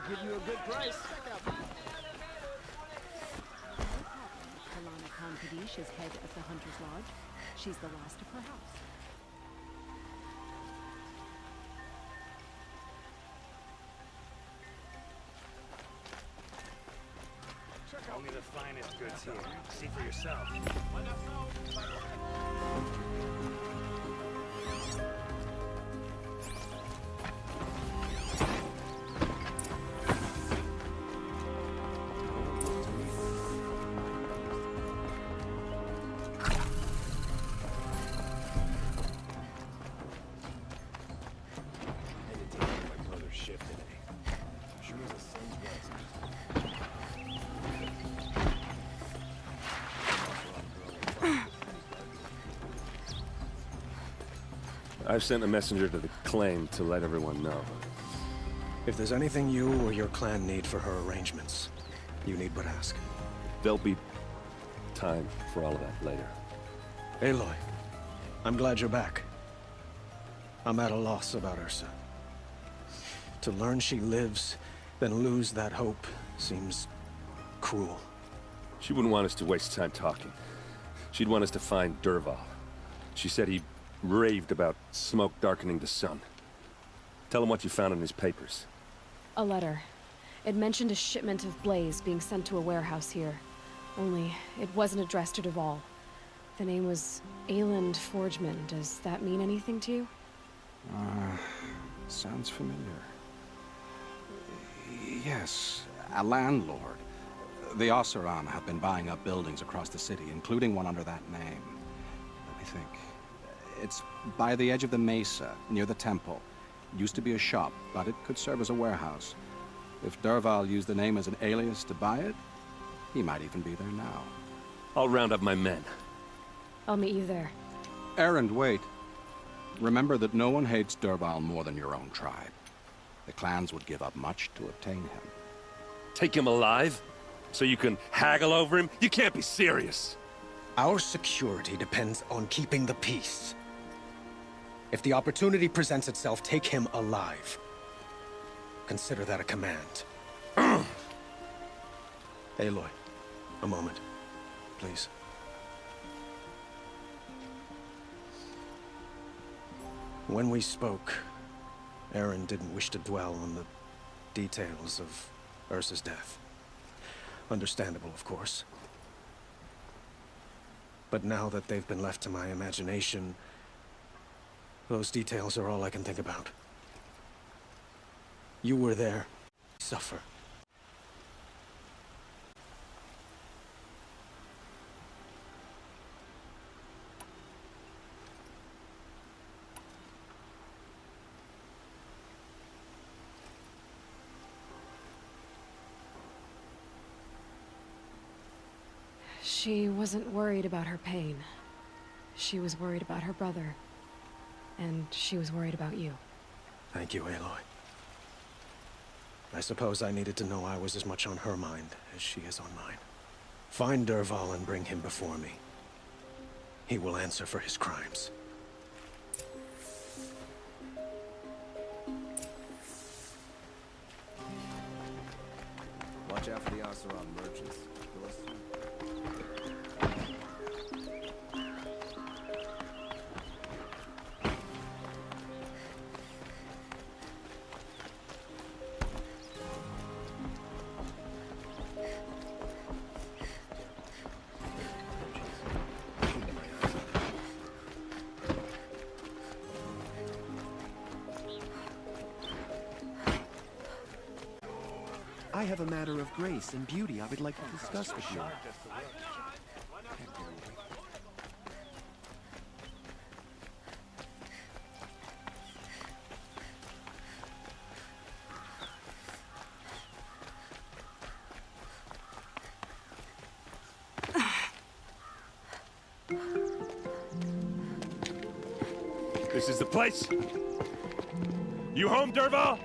give you a good price. Kalana Khan Kadish is head of the Hunter's Lodge. She's the last of her house. Only the finest goods here. See for yourself. I've sent a messenger to the claim to let everyone know. If there's anything you or your clan need for her arrangements, you need but ask. There'll be time for all of that later. Aloy, I'm glad you're back. I'm at a loss about Ursa. To learn she lives, then lose that hope, seems cruel. She wouldn't want us to waste time talking. She'd want us to find Dervahl. She said he raved about smoke darkening the sun. Tell him what you found in his papers. A letter. It mentioned a shipment of blaze being sent to a warehouse here. Only, it wasn't addressed to Dervahl. The name was Ayland Forgeman. Does that mean anything to you? Sounds familiar. Yes, a landlord. The Oseram have been buying up buildings across the city, including one under that name. Let me think. It's by the edge of the mesa, near the temple. Used to be a shop, but it could serve as a warehouse. If Dervahl used the name as an alias to buy it, he might even be there now. I'll round up my men. I'll meet you there. Erend, wait. Remember that no one hates Dervahl more than your own tribe. The clans would give up much to obtain him. Take him alive? So you can haggle over him? You can't be serious! Our security depends on keeping the peace. If the opportunity presents itself, take him alive. Consider that a command. Aloy, a moment, please. When we spoke, Aaron didn't wish to dwell on the details of Ursa's death. Understandable, of course. But now that they've been left to my imagination, those details are all I can think about. You were there. Suffer. She wasn't worried about her pain. She was worried about her brother. And she was worried about you. Thank you, Aloy. I suppose I needed to know I was as much on her mind as she is on mine. Find Dervahl and bring him before me. He will answer for his crimes. Watch out for the Oseram merchants. I have a matter of grace and beauty I would like to discuss with you. This is the place? You home, Dervahl?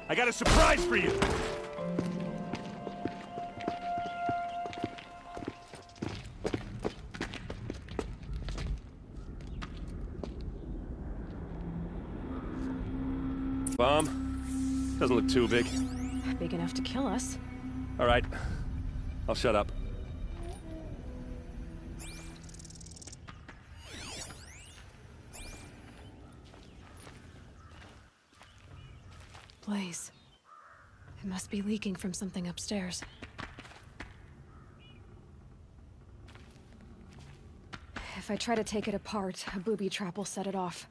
I got a surprise for you! Bomb? Doesn't look too big. Big enough to kill us. All right. I'll shut up. Blaze. It must be leaking from something upstairs. If I try to take it apart, a booby trap will set it off.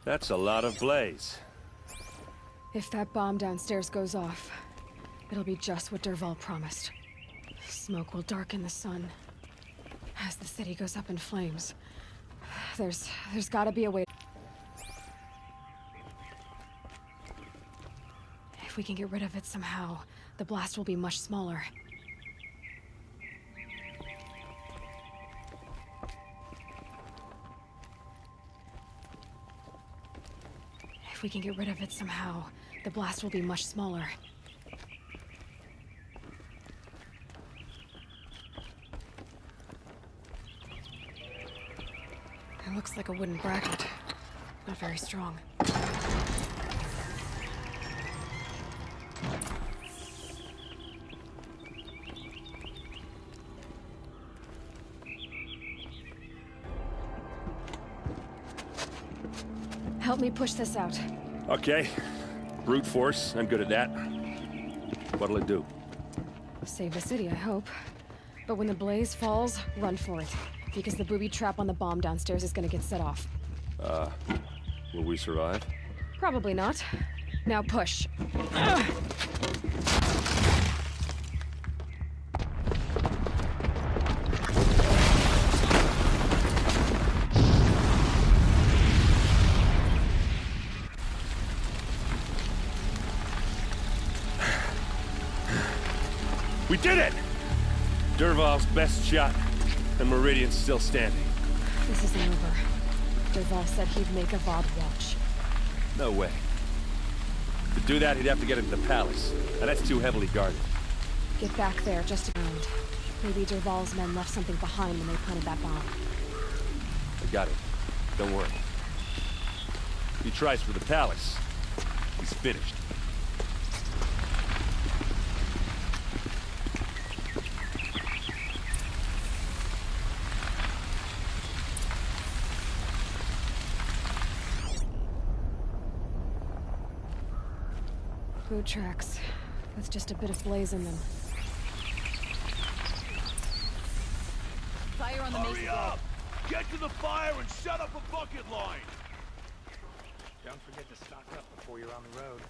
That's a lot of blaze. If that bomb downstairs goes off, it'll be just what Dervahl promised. Smoke will darken the sun as the city goes up in flames. There's gotta be a way. If we can get rid of it somehow, the blast will be much smaller. If we can get rid of it somehow, the blast will be much smaller. It looks like a wooden bracket. Not very strong. Help me push this out. Okay. Brute force, I'm good at that. What'll it do? Save the city, I hope. But when the blaze falls, run for it. Because the booby trap on the bomb downstairs is gonna get set off. Will we survive? Probably not. Now push. Ugh. We did it! Dervahl's best shot, and Meridian's still standing. This isn't over. Dervahl said he'd make a VOD watch. No way. To do that, he'd have to get into the palace, and that's too heavily guarded. Get back there, just around. Maybe Dervahl's men left something behind when they planted that bomb. I got it. Don't worry. If he tries for the palace, he's finished. Boot tracks, with just a bit of blaze in them. Fire on the Hurry Mesa. up! Get to the fire and set up a bucket line! Don't forget to stock up before you're on the road.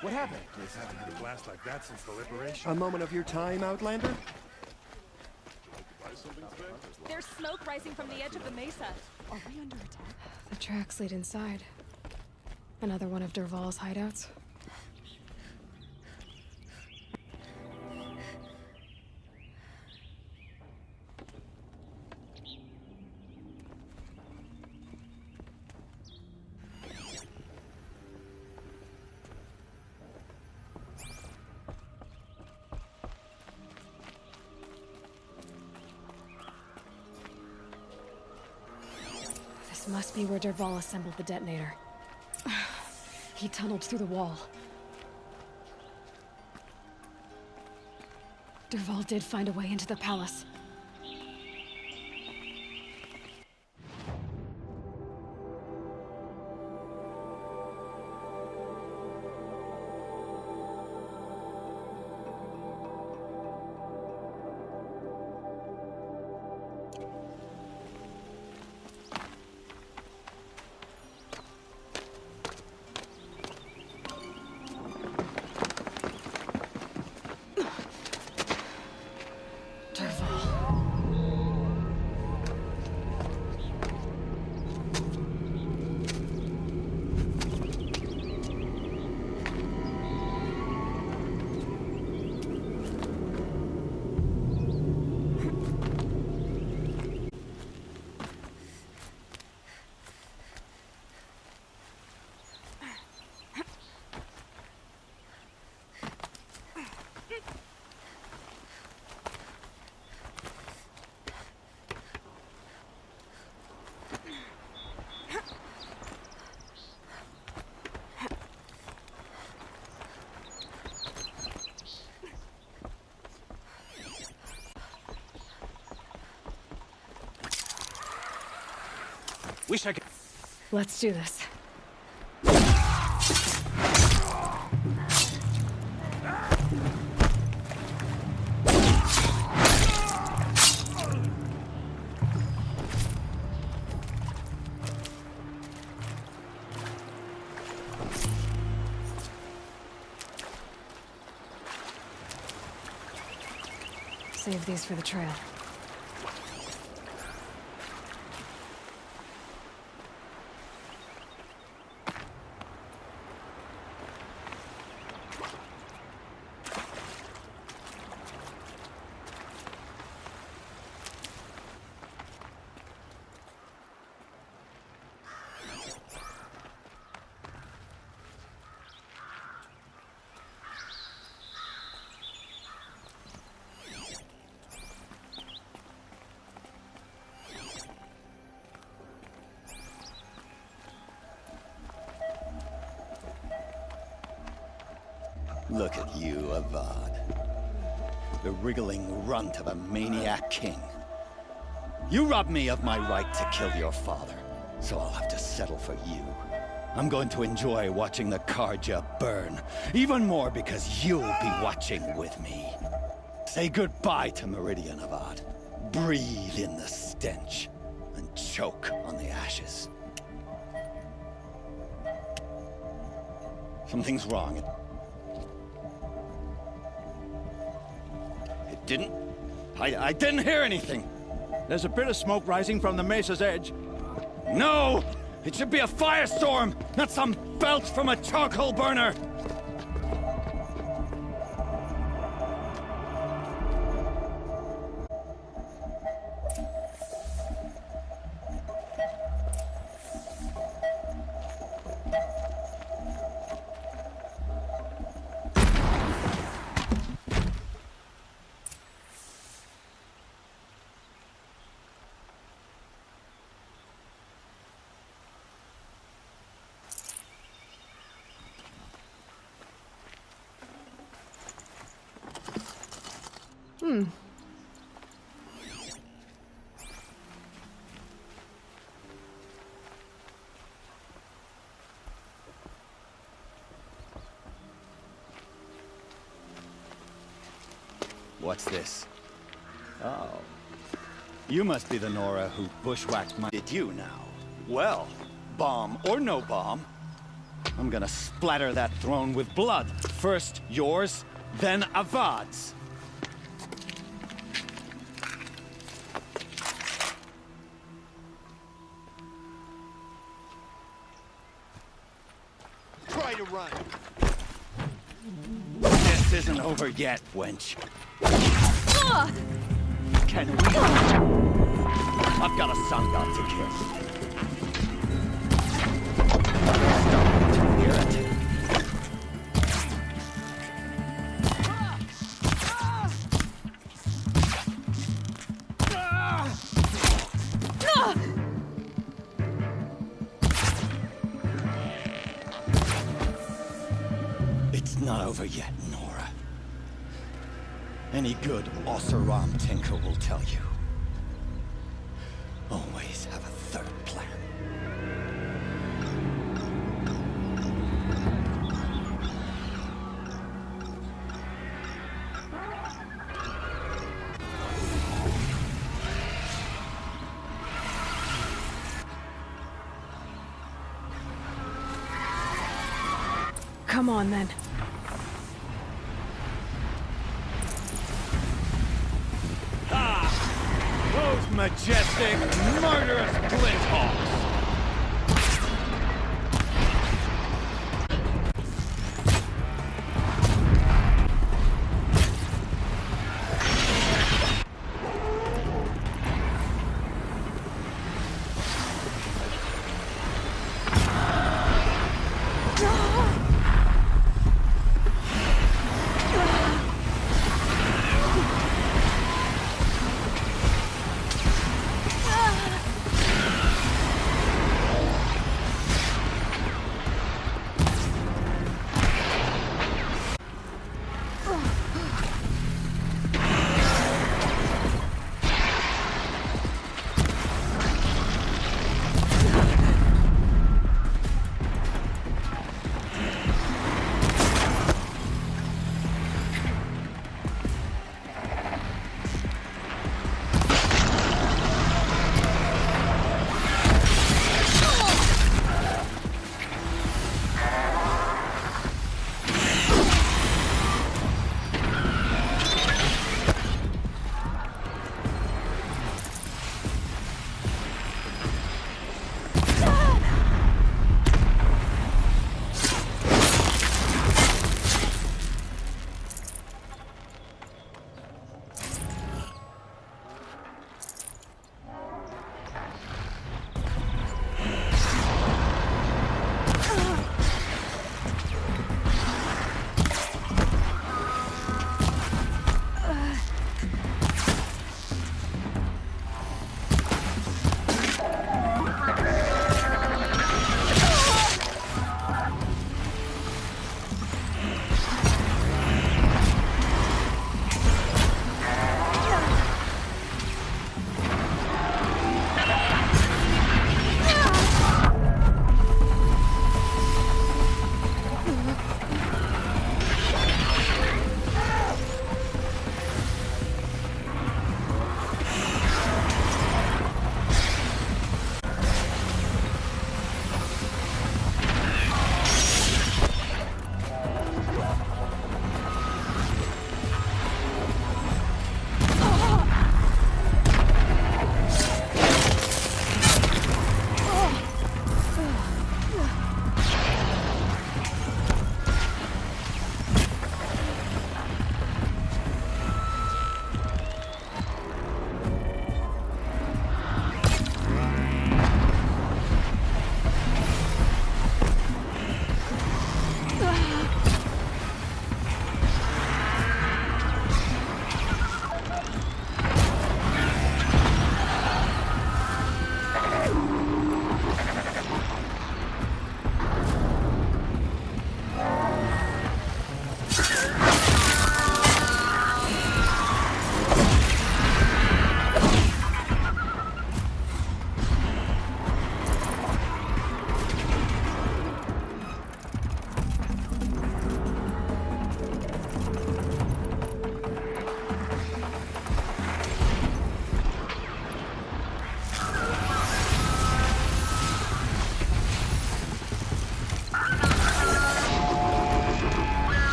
What happened? Haven't had a blast like that since the liberation. A moment of your time, Outlander? There's smoke rising from the edge of the mesa. Are we under attack? The tracks lead inside. Another one of Dervahl's hideouts. This must be where Dervahl assembled the detonator. He tunneled through the wall. Dervahl did find a way into the palace. Dervahl. Let's do this. Save these for the trail. Look at you, Avad. The wriggling runt of a maniac king. You robbed me of my right to kill your father, so I'll have to settle for you. I'm going to enjoy watching the Karja burn, even more because you'll be watching with me. Say goodbye to Meridian, Avad. Breathe in the stench, and choke on the ashes. Something's wrong. I didn't hear anything. There's a bit of smoke rising from the mesa's edge. No! It should be a firestorm, not some belch from a charcoal burner! What's this? Oh. You must be the Nora who bushwhacked my... Did you now? Well, bomb or no bomb, I'm gonna splatter that throne with blood. First yours, then Avad's. Try to run. This isn't over yet, wench. Can we? I've got a sun god to kill. Starting to hear it. It's not over yet, Nora. Any good Oseram tinker will tell you. Always have a third plan. Come on, then. Those majestic, murderous glint hawks!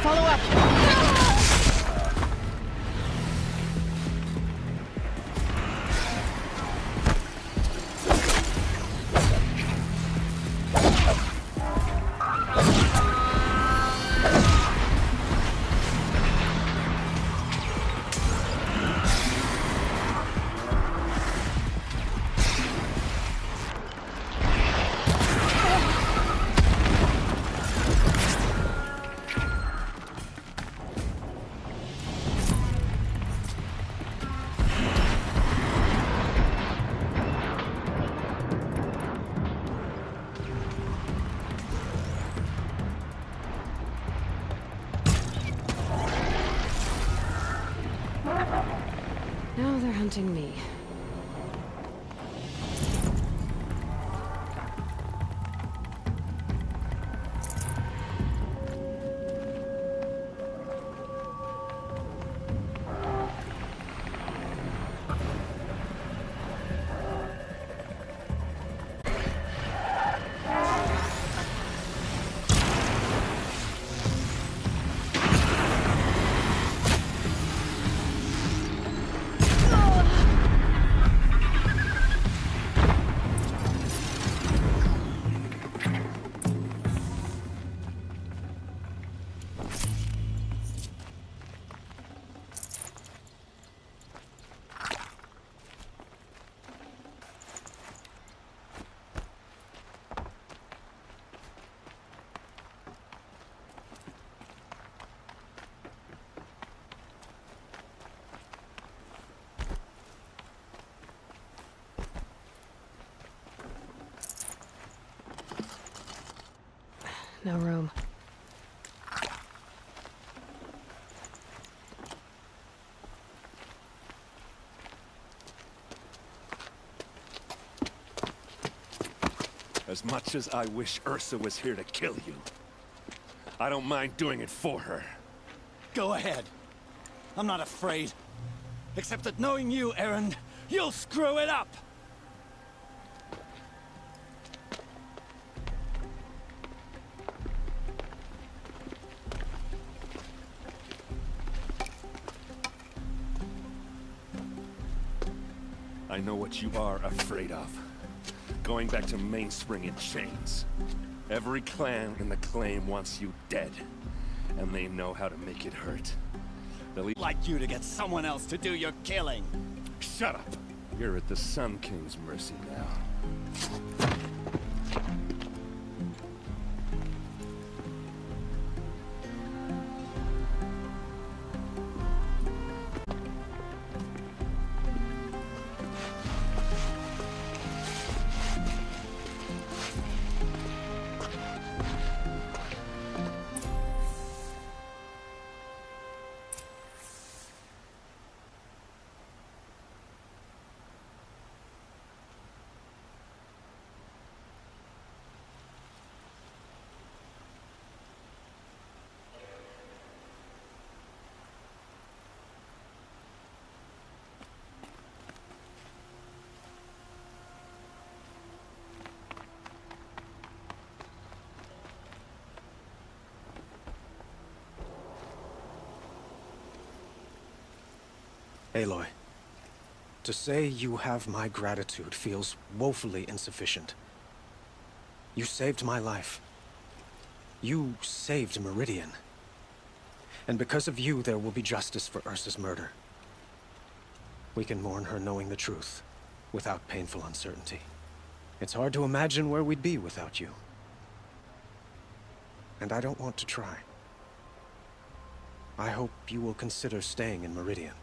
Follow up! Now they're hunting me. No room. As much as I wish Ursa was here to kill you, I don't mind doing it for her. Go ahead. I'm not afraid. Except that knowing you, Aaron, you'll screw it up! I know what you are afraid of. Going back to Mainspring in chains. Every clan in the claim wants you dead. And they know how to make it hurt. They'll Like you to get someone else to do your killing. Shut up! You're at the Sun King's mercy now. Aloy, to say you have my gratitude feels woefully insufficient. You saved my life. You saved Meridian. And because of you, there will be justice for Ursa's murder. We can mourn her knowing the truth, without painful uncertainty. It's hard to imagine where we'd be without you. And I don't want to try. I hope you will consider staying in Meridian.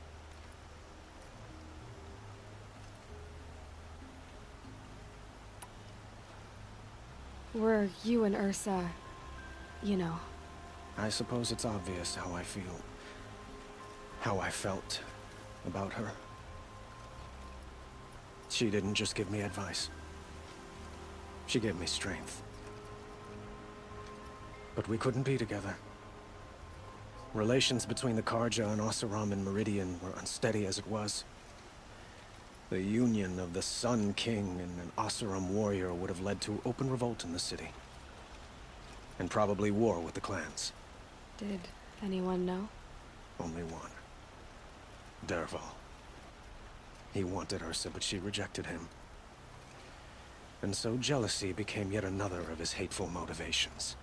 Were you and Ursa, you know? I suppose it's obvious how I feel. How I felt about her. She didn't just give me advice. She gave me strength. But we couldn't be together. Relations between the Karja and Oseram and Meridian were unsteady as it was. The union of the Sun King and an Oseram warrior would have led to open revolt in the city. And probably war with the clans. Did Anyone know? Only one. Dervahl. He wanted Ursa, but she rejected him. And so jealousy became yet another of his hateful motivations.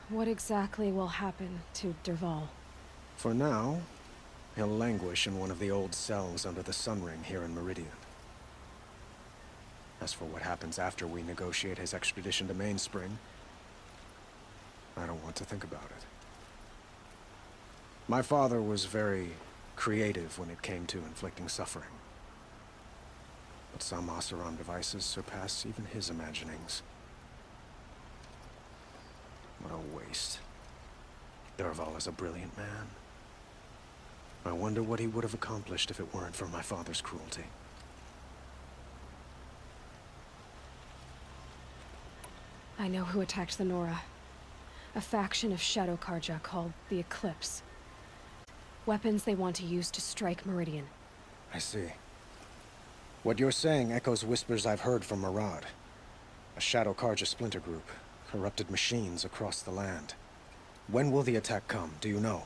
What exactly will happen to Dervahl? For now, he'll languish in one of the old cells under the Sun Ring here in Meridian. As for what happens after we negotiate his extradition to Mainspring, I don't want to think about it. My father was very creative when it came to inflicting suffering. But some Oseram devices surpass even his imaginings. What a waste. Dervahl is a brilliant man. I wonder what he would have accomplished if it weren't for my father's cruelty. I know who attacked the Nora. A faction of Shadow Karja called the Eclipse. Weapons they want to use to strike Meridian. I see. What you're saying echoes whispers I've heard from Murad. A Shadow Karja splinter group. Corrupted machines across the land. When will the attack come, do you know?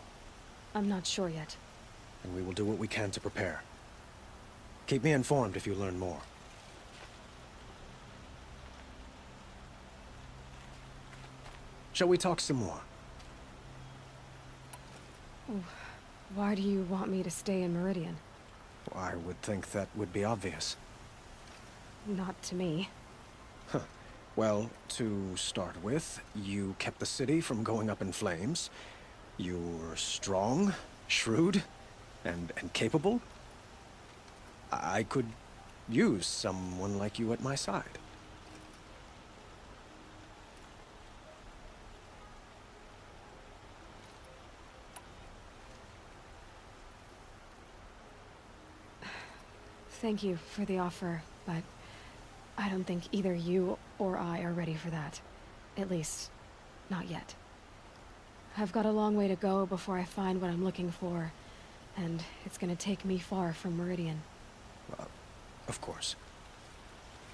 I'm not sure yet. And we will do what we can to prepare. Keep me informed if you learn more. Shall we talk some more? Why do you want me to stay in Meridian? I would think that would be obvious. Not to me. Well, to start with, you kept the city from going up in flames. You were strong, shrewd, and capable. I could use someone like you at my side. Thank you for the offer, but I don't think either you or I are ready for that. At least, not yet. I've got a long way to go before I find what I'm looking for, and it's gonna take me far from Meridian. Of course.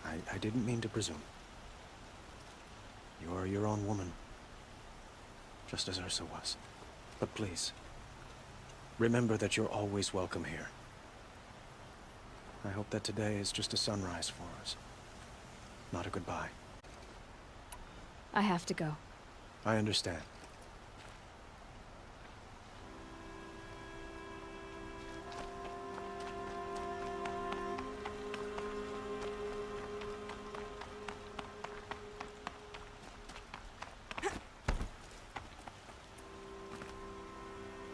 I didn't mean to presume. You're your own woman. Just as Ursa was. But please, remember that you're always welcome here. I hope that today is just a sunrise for us. Not a goodbye. I have to go. I understand.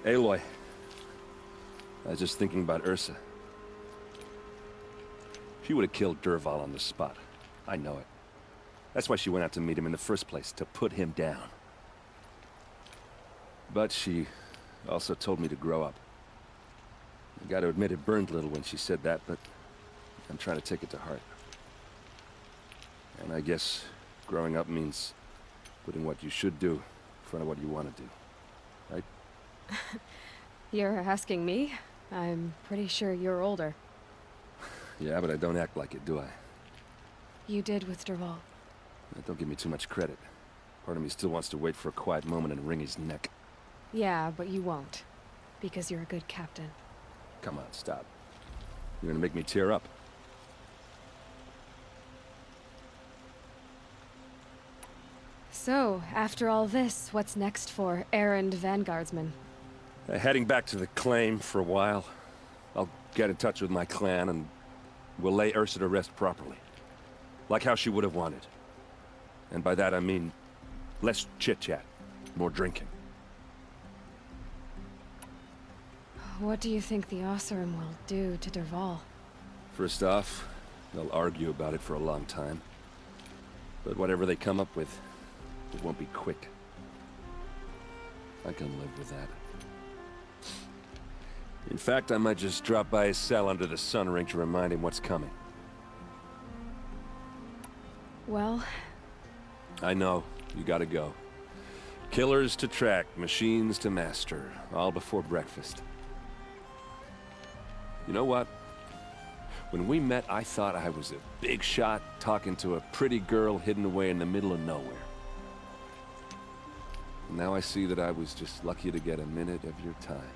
Aloy. I was just thinking about Ursa. She would have killed Dervahl on the spot. I know it. That's why she went out to meet him in the first place, to put him down. But she also told me to grow up. I gotta admit it burned a little when she said that, but I'm trying to take it to heart. And I guess growing up means putting what you should do in front of what you want to do. Right? You're asking me? I'm pretty sure you're older. Yeah, but I don't act like it, do I? You did with Dervahl. Don't give me too much credit. Part of me still wants to wait for a quiet moment and wring his neck. Yeah, but you won't. Because you're a good captain. Come on, stop. You're gonna make me tear up. So, after all this, what's next for errand vanguardsman? Heading back to the claim for a while. I'll get in touch with my clan and we'll lay Ursa to rest properly. Like how she would have wanted. And by that I mean less chit-chat, more drinking. What do you think the Oseram will do to Dervahl? First off, they'll argue about it for a long time. But whatever they come up with, it won't be quick. I can live with that. In fact, I might just drop by his cell under the Sun Ring to remind him what's coming. Well... I know. You gotta go. Killers to track, machines to master. All before breakfast. You know what? When we met, I thought I was a big shot talking to a pretty girl hidden away in the middle of nowhere. Now I see that I was just lucky to get a minute of your time.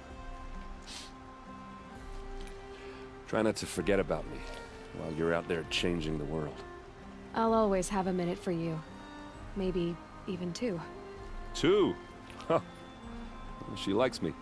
Try not to forget about me while you're out there changing the world. I'll always have a minute for you. Maybe even two. 2? Huh. She likes me.